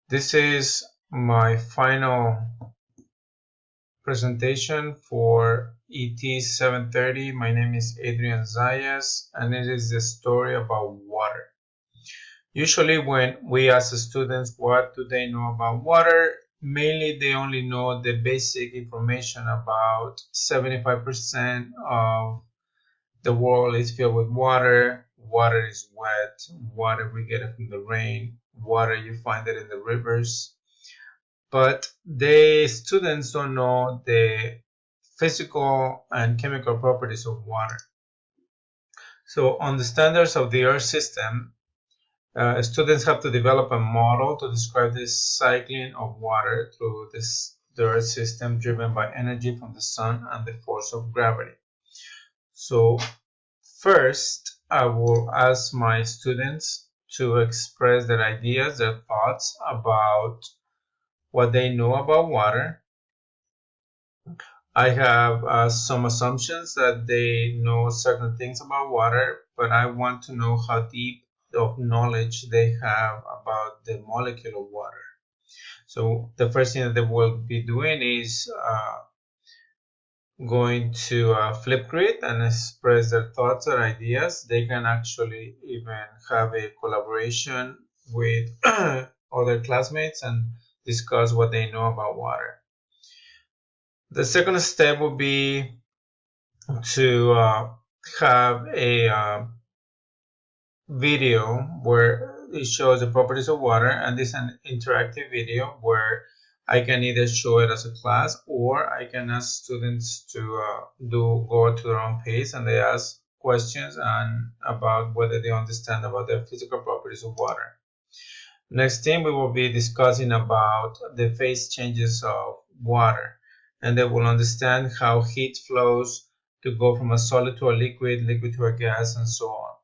This is my final presentation for ET 730. My name is Adrian Zayas, and it is a story about water. Usually when we ask the students what do they know about water, mainly they only know the basic information about 75% of the world is filled with water. Water is wet. Water we get it from the rain. Water you find it in the rivers. But the students don't know the physical and chemical properties of water. So on the standards of the Earth system, students have to develop a model to describe the cycling of water through the Earth system driven by energy from the sun and the force of gravity. So first, I will ask my students to express their ideas, their thoughts about what they know about water. I have some assumptions that they know certain things about water, but I want to know how deep of knowledge they have about the molecule of water. So the first thing that they will be doing is going to Flipgrid and express their thoughts or ideas. They can actually even have a collaboration with other classmates and discuss what they know about water. The second step will be to have a video where it shows the properties of water, and this is an interactive video where I can either show it as a class or I can ask students to go to their own pace and they ask questions and about whether they understand about the physical properties of water. Next thing, we will be discussing about the phase changes of water, and they will understand how heat flows to go from a solid to a liquid, liquid to a gas, and so on.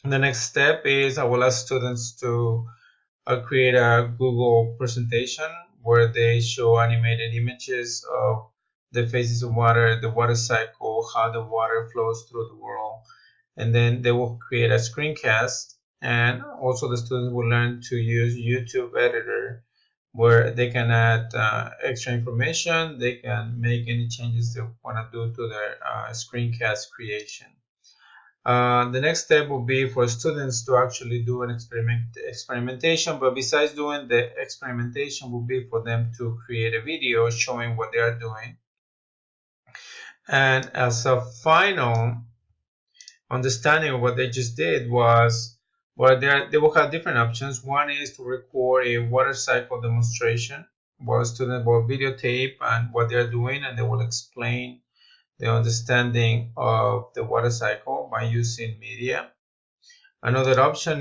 And the next step is I will ask students to create a Google presentation where they show animated images of the phases of water, the water cycle, how the water flows through the world, and then they will create a screencast. And also the students will learn to use YouTube editor where they can add extra information. They can make any changes they want to do to their screencast creation. The next step will be for students to actually do an experimentation, but besides doing the experimentation will be for them to create a video showing what they are doing. And as a final understanding of what they just did was, well, they will have different options. One is to record a water cycle demonstration where students will videotape and what they're doing, and they will explain the understanding of the water cycle by using media. Another option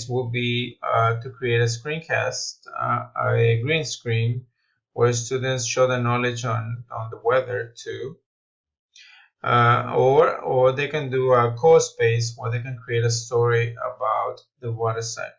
will be to create a screencast, a green screen, where students show their knowledge on the weather too. Or they can do a co-space where they can create a story about the water cycle.